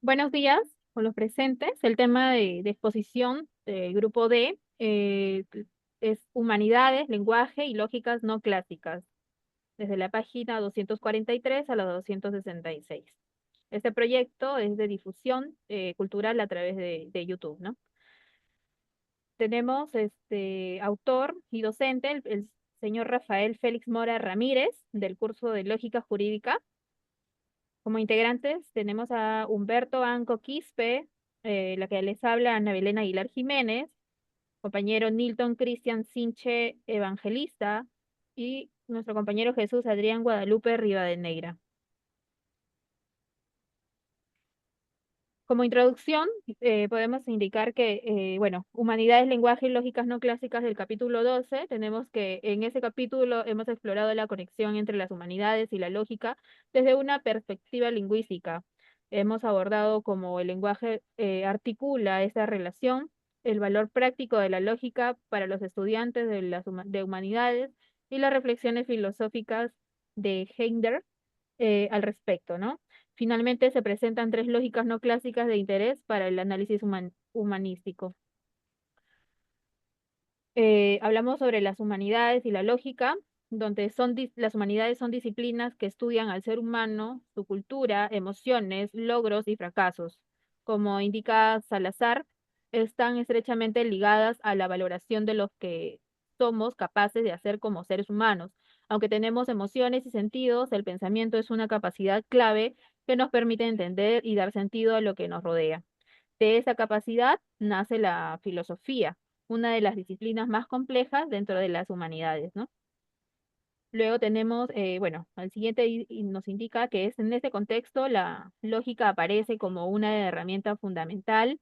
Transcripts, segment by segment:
Buenos días con los presentes. El tema de exposición del grupo D es Humanidades, Lenguaje y Lógicas no clásicas, desde la página 243 a la 266. Este proyecto es de difusión cultural a través de YouTube, ¿no? Tenemos este autor y docente, el señor Rafael Félix Mora Ramírez, del curso de Lógica Jurídica. Como integrantes tenemos a Humberto Anco Quispe, la que les habla Ana Belén Aguilar Jiménez, compañero Nilton Cristian Sinche Evangelista y nuestro compañero Jesús Adrián Guadalupe Rivadeneira. Como introducción, podemos indicar que, bueno, Humanidades, Lenguaje y Lógicas no clásicas del capítulo 12, tenemos que en ese capítulo hemos explorado la conexión entre las humanidades y la lógica desde una perspectiva lingüística. Hemos abordado cómo el lenguaje articula esa relación, el valor práctico de la lógica para los estudiantes de humanidades y las reflexiones filosóficas de Heidegger al respecto, ¿no? Finalmente, se presentan tres lógicas no clásicas de interés para el análisis humanístico. Hablamos sobre las humanidades y la lógica, donde las humanidades son disciplinas que estudian al ser humano, su cultura, emociones, logros y fracasos. Como indica Salazar, están estrechamente ligadas a la valoración de lo que somos capaces de hacer como seres humanos. Aunque tenemos emociones y sentidos, el pensamiento es una capacidad clave que nos permite entender y dar sentido a lo que nos rodea. De esa capacidad nace la filosofía, una de las disciplinas más complejas dentro de las humanidades, ¿no? Luego tenemos, bueno, al siguiente y nos indica que es en este contexto la lógica aparece como una herramienta fundamental,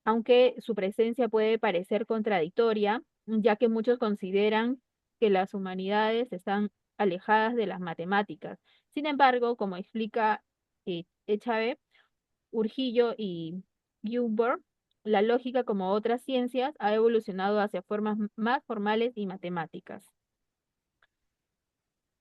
aunque su presencia puede parecer contradictoria, ya que muchos consideran que las humanidades están alejadas de las matemáticas. Sin embargo, como explica Echave, Urgillo y Gilbert, la lógica, como otras ciencias, ha evolucionado hacia formas más formales y matemáticas.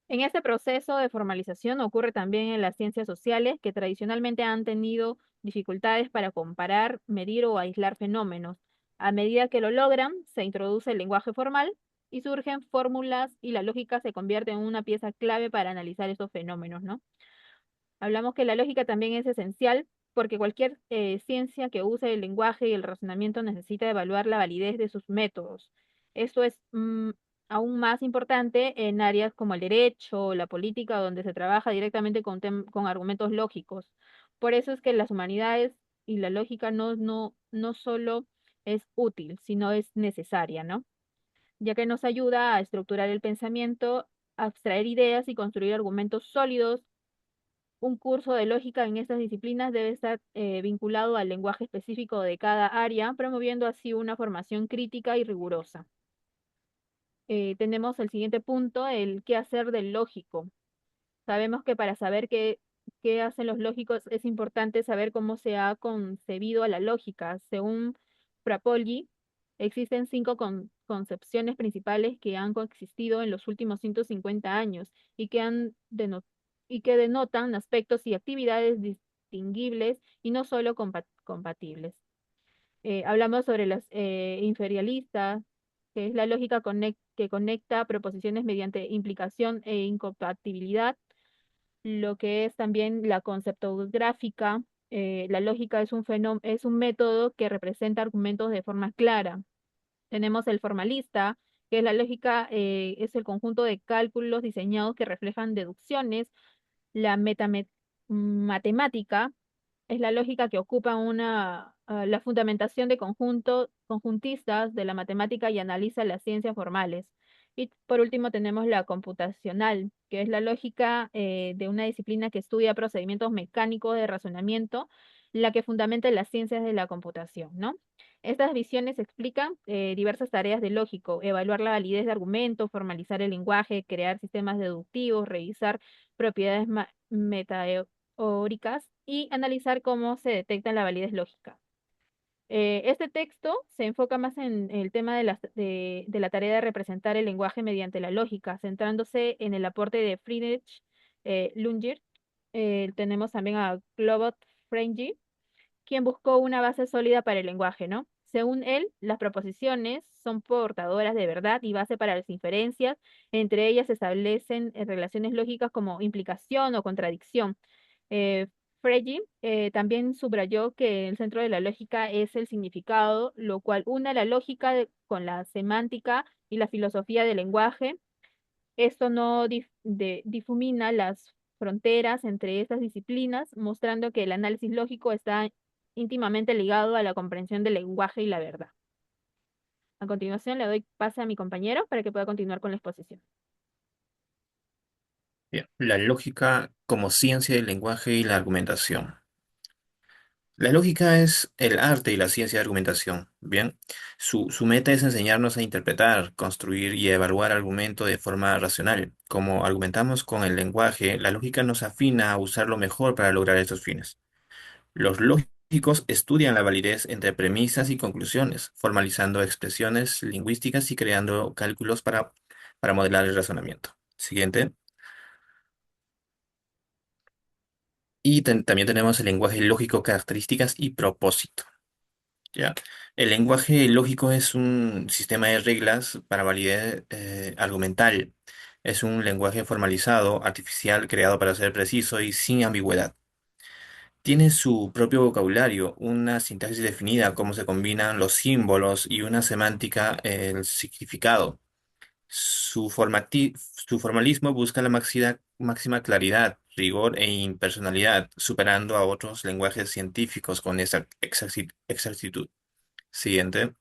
En este proceso de formalización ocurre también en las ciencias sociales, que tradicionalmente han tenido dificultades para comparar, medir o aislar fenómenos. A medida que lo logran, se introduce el lenguaje formal y surgen fórmulas y la lógica se convierte en una pieza clave para analizar esos fenómenos, ¿no? Hablamos que la lógica también es esencial porque cualquier ciencia que use el lenguaje y el razonamiento necesita evaluar la validez de sus métodos. Esto es aún más importante en áreas como el derecho o la política, donde se trabaja directamente con argumentos lógicos. Por eso es que las humanidades y la lógica no solo es útil, sino es necesaria, ¿no? Ya que nos ayuda a estructurar el pensamiento, a abstraer ideas y construir argumentos sólidos. Un curso de lógica en estas disciplinas debe estar vinculado al lenguaje específico de cada área, promoviendo así una formación crítica y rigurosa. Tenemos el siguiente punto, el qué hacer del lógico. Sabemos que para saber qué hacen los lógicos es importante saber cómo se ha concebido a la lógica. Según Frapolgi, existen cinco concepciones principales que han coexistido en los últimos 150 años y y que denotan aspectos y actividades distinguibles y no solo compatibles. Hablamos sobre las inferialistas, que es la lógica que conecta proposiciones mediante implicación e incompatibilidad, lo que es también la conceptográfica. La lógica es es un método que representa argumentos de forma clara. Tenemos el formalista, que es la lógica, es el conjunto de cálculos diseñados que reflejan deducciones. La matemática es la lógica que ocupa la fundamentación de conjuntistas de la matemática y analiza las ciencias formales. Y por último tenemos la computacional, que es la lógica de una disciplina que estudia procedimientos mecánicos de razonamiento, la que fundamenta las ciencias de la computación, ¿no? Estas visiones explican diversas tareas de lógico: evaluar la validez de argumentos, formalizar el lenguaje, crear sistemas deductivos, revisar propiedades metaóricas y analizar cómo se detecta la validez lógica. Este texto se enfoca más en el tema de la tarea de representar el lenguaje mediante la lógica, centrándose en el aporte de Friedrich Lunger. Tenemos también a Globot Freire, quien buscó una base sólida para el lenguaje, ¿no? Según él, las proposiciones son portadoras de verdad y base para las inferencias. Entre ellas se establecen relaciones lógicas como implicación o contradicción. Frege también subrayó que el centro de la lógica es el significado, lo cual une la lógica con la semántica y la filosofía del lenguaje. Esto no difumina las fronteras entre estas disciplinas, mostrando que el análisis lógico está íntimamente ligado a la comprensión del lenguaje y la verdad. A continuación, le doy pase a mi compañero para que pueda continuar con la exposición. Bien, la lógica como ciencia del lenguaje y la argumentación. La lógica es el arte y la ciencia de argumentación. Bien, su meta es enseñarnos a interpretar, construir y evaluar argumentos de forma racional. Como argumentamos con el lenguaje, la lógica nos afina a usarlo mejor para lograr estos fines. Los lógicos estudian la validez entre premisas y conclusiones, formalizando expresiones lingüísticas y creando cálculos para modelar el razonamiento. Siguiente. Y también tenemos el lenguaje lógico, características y propósito. ¿Ya? El lenguaje lógico es un sistema de reglas para validez argumental. Es un lenguaje formalizado, artificial, creado para ser preciso y sin ambigüedad. Tiene su propio vocabulario, una sintaxis definida, cómo se combinan los símbolos y una semántica, el significado. Su formalismo busca la máxima claridad, rigor e impersonalidad, superando a otros lenguajes científicos con esa exactitud. Siguiente.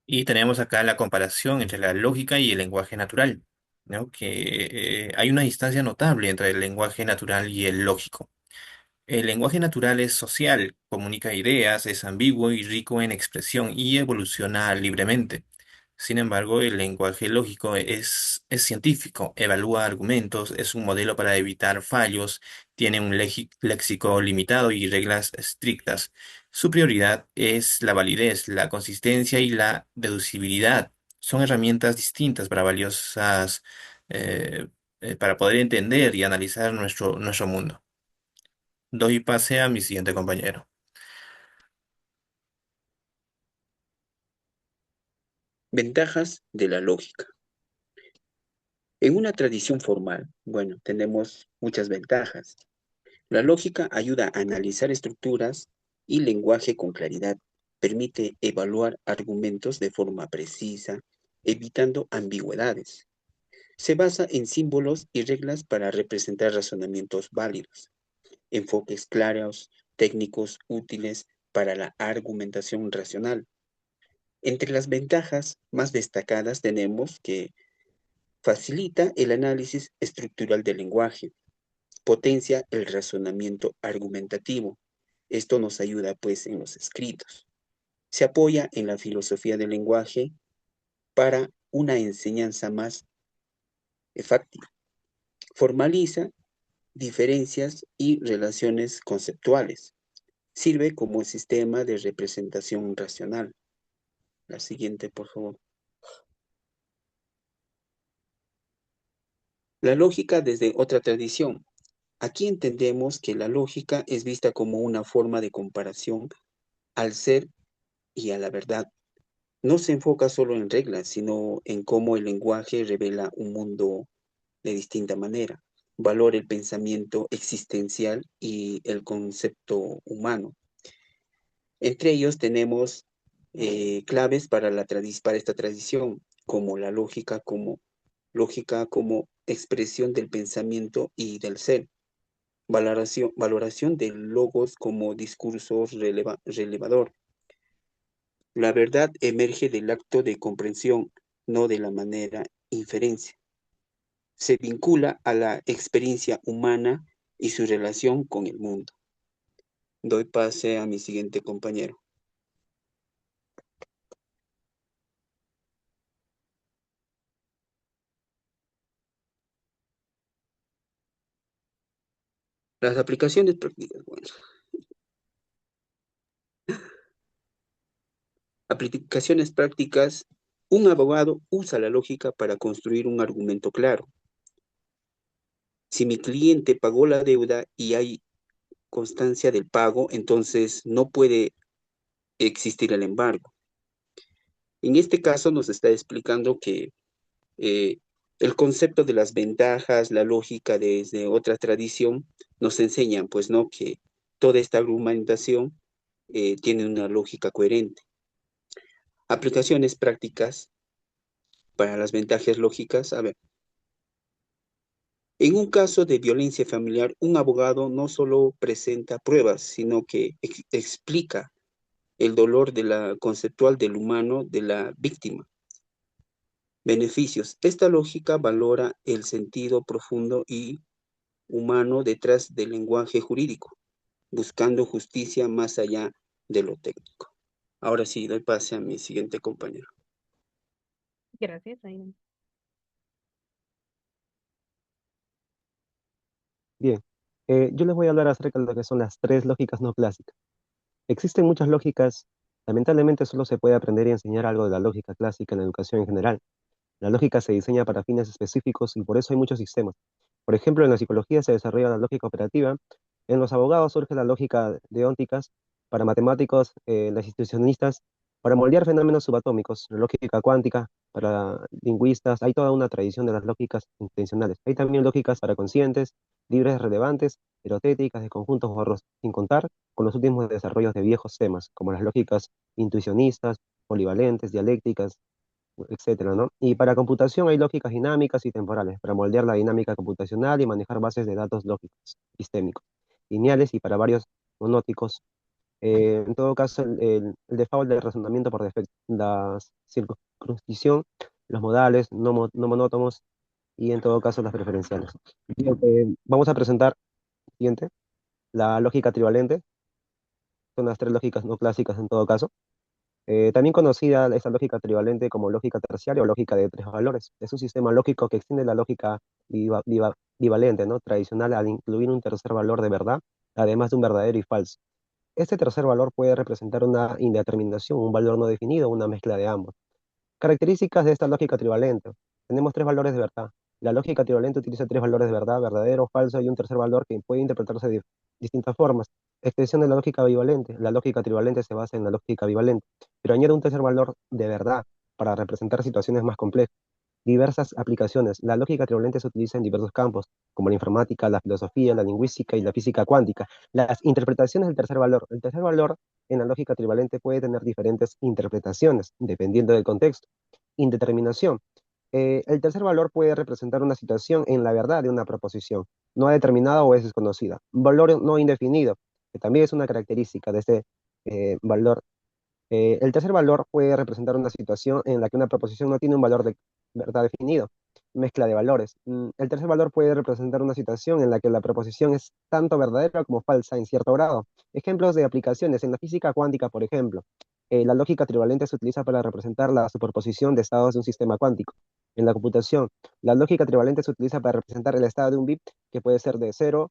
Y tenemos acá la comparación entre la lógica y el lenguaje natural, ¿no? Que hay una distancia notable entre el lenguaje natural y el lógico. El lenguaje natural es social, comunica ideas, es ambiguo y rico en expresión y evoluciona libremente. Sin embargo, el lenguaje lógico es científico, evalúa argumentos, es un modelo para evitar fallos, tiene un léxico limitado y reglas estrictas. Su prioridad es la validez, la consistencia y la deducibilidad. Son herramientas distintas para valiosas, eh, para poder entender y analizar nuestro mundo. Doy pase a mi siguiente compañero. Ventajas de la lógica. En una tradición formal, bueno, tenemos muchas ventajas. La lógica ayuda a analizar estructuras y lenguaje con claridad. Permite evaluar argumentos de forma precisa, evitando ambigüedades. Se basa en símbolos y reglas para representar razonamientos válidos, enfoques claros, técnicos útiles para la argumentación racional. Entre las ventajas más destacadas tenemos que facilita el análisis estructural del lenguaje, potencia el razonamiento argumentativo. Esto nos ayuda pues en los escritos. Se apoya en la filosofía del lenguaje para una enseñanza más fáctil. Formaliza diferencias y relaciones conceptuales. Sirve como sistema de representación racional. La siguiente, por favor. La lógica desde otra tradición. Aquí entendemos que la lógica es vista como una forma de comparación al ser y a la verdad. No se enfoca solo en reglas, sino en cómo el lenguaje revela un mundo de distinta manera. Valora el pensamiento existencial y el concepto humano. Entre ellos tenemos claves para, para esta tradición, como la lógica como expresión del pensamiento y del ser. Valoración de logos como discurso relevador. La verdad emerge del acto de comprensión, no de la manera inferencia. Se vincula a la experiencia humana y su relación con el mundo. Doy pase a mi siguiente compañero. Las aplicaciones prácticas. Bueno, aplicaciones prácticas Un abogado usa la lógica para construir un argumento claro. Si mi cliente pagó la deuda y hay constancia del pago, entonces no puede existir el embargo. En este caso nos está explicando que eh, el concepto de las ventajas, la lógica desde otra tradición, nos enseñan, pues, ¿no? Que toda esta argumentación tiene una lógica coherente. Aplicaciones prácticas para las ventajas lógicas. A ver, en un caso de violencia familiar, un abogado no solo presenta pruebas, sino que explica el dolor de la conceptual del humano de la víctima. Beneficios. Esta lógica valora el sentido profundo y humano detrás del lenguaje jurídico, buscando justicia más allá de lo técnico. Ahora sí, doy pase a mi siguiente compañero. Gracias, Aidan. Bien, yo les voy a hablar acerca de lo que son las tres lógicas no clásicas. Existen muchas lógicas, lamentablemente solo se puede aprender y enseñar algo de la lógica clásica en la educación en general. La lógica se diseña para fines específicos y por eso hay muchos sistemas. Por ejemplo, en la psicología se desarrolla la lógica operativa, en los abogados surge la lógica deónticas, para matemáticos, las institucionalistas, para moldear fenómenos subatómicos, la lógica cuántica, para lingüistas, hay toda una tradición de las lógicas intencionales. Hay también lógicas para conscientes, libres relevantes, hipotéticas, de conjuntos borrosos, sin contar con los últimos desarrollos de viejos temas, como las lógicas intuicionistas, polivalentes, dialécticas, etcétera, ¿no? Y para computación hay lógicas dinámicas y temporales, para moldear la dinámica computacional y manejar bases de datos lógicos, sistémicos, lineales y para varios monóticos. En todo caso, el default del razonamiento por defecto, la circunscripción, los modales no monótonos y en todo caso las preferenciales. Bien, vamos a presentar, siguiente, la lógica trivalente, son las tres lógicas no clásicas en todo caso. También conocida esta lógica trivalente como lógica terciaria o lógica de tres valores. Es un sistema lógico que extiende la lógica bivalente, ¿no? Tradicional al incluir un tercer valor de verdad, además de un verdadero y falso. Este tercer valor puede representar una indeterminación, un valor no definido, una mezcla de ambos. Características de esta lógica trivalente. Tenemos tres valores de verdad. La lógica trivalente utiliza tres valores de verdad, verdadero, falso y un tercer valor que puede interpretarse de distintas formas. Extensión de la lógica bivalente. La lógica trivalente se basa en la lógica bivalente, pero añade un tercer valor de verdad para representar situaciones más complejas. Diversas aplicaciones. La lógica trivalente se utiliza en diversos campos, como la informática, la filosofía, la lingüística y la física cuántica. Las interpretaciones del tercer valor. El tercer valor en la lógica trivalente puede tener diferentes interpretaciones, dependiendo del contexto. Indeterminación. El tercer valor puede representar una situación en la verdad de una proposición, no determinada o es desconocida. Valor no indefinido, que también es una característica de este valor. El tercer valor puede representar una situación en la que una proposición no tiene un valor de verdad definido. Mezcla de valores. El tercer valor puede representar una situación en la que la proposición es tanto verdadera como falsa en cierto grado. Ejemplos de aplicaciones en la física cuántica, por ejemplo. La lógica trivalente se utiliza para representar la superposición de estados de un sistema cuántico. En la computación, la lógica trivalente se utiliza para representar el estado de un bit que puede ser de 0,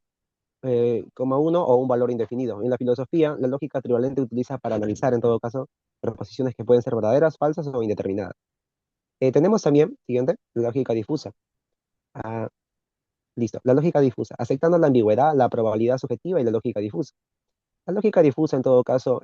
coma 1 o un valor indefinido. En la filosofía, la lógica trivalente utiliza para analizar, en todo caso, proposiciones que pueden ser verdaderas, falsas o indeterminadas. Tenemos también, siguiente, la lógica difusa. Ah, listo, la lógica difusa, aceptando la ambigüedad, la probabilidad subjetiva y la lógica difusa. La lógica difusa, en todo caso,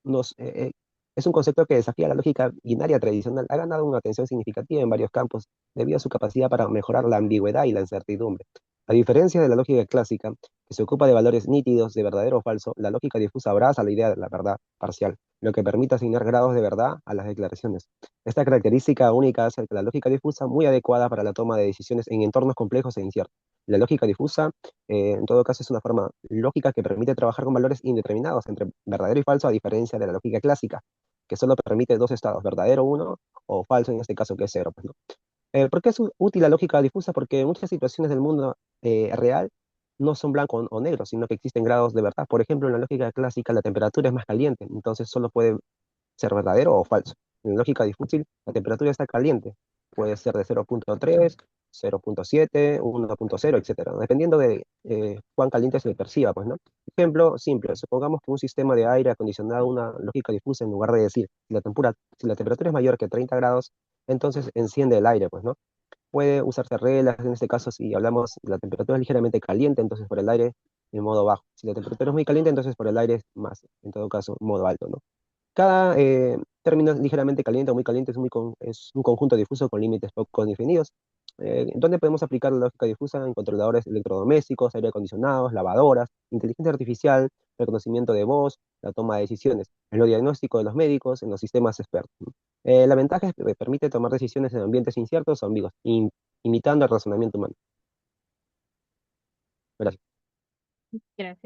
nos, es un concepto que desafía la lógica binaria tradicional. Ha ganado una atención significativa en varios campos debido a su capacidad para mejorar la ambigüedad y la incertidumbre. A diferencia de la lógica clásica, que se ocupa de valores nítidos, de verdadero o falso, la lógica difusa abraza la idea de la verdad parcial, lo que permite asignar grados de verdad a las declaraciones. Esta característica única hace que la lógica difusa muy adecuada para la toma de decisiones en entornos complejos e inciertos. La lógica difusa, en todo caso, es una forma lógica que permite trabajar con valores indeterminados entre verdadero y falso, a diferencia de la lógica clásica, que solo permite dos estados, verdadero uno o falso en este caso que es cero, pues, ¿no? ¿Por qué es útil la lógica difusa? Porque muchas situaciones del mundo real no son blanco o negro, sino que existen grados de verdad. Por ejemplo, en la lógica clásica la temperatura es más caliente, entonces solo puede ser verdadero o falso. En la lógica difútil la temperatura está caliente, puede ser de 0.3, 0.7, 1.0, etcétera, dependiendo de cuán caliente se le perciba, pues, ¿no? Ejemplo simple, supongamos que un sistema de aire acondicionado, una lógica difusa, en lugar de decir, si la temperatura es mayor que 30 grados, entonces enciende el aire, pues, ¿no? Puede usarse reglas, en este caso, si hablamos de la temperatura es ligeramente caliente, entonces por el aire en modo bajo. Si la temperatura es muy caliente, entonces por el aire es más, en todo caso, modo alto, ¿no? Cada término ligeramente caliente o muy caliente es un conjunto difuso con límites poco definidos, donde podemos aplicar la lógica difusa en controladores electrodomésticos, aire acondicionados, lavadoras, inteligencia artificial, reconocimiento de voz, la toma de decisiones, en lo diagnóstico de los médicos, en los sistemas expertos, ¿no? La ventaja es que permite tomar decisiones en ambientes inciertos o ambiguos, imitando el razonamiento humano. Gracias. Gracias.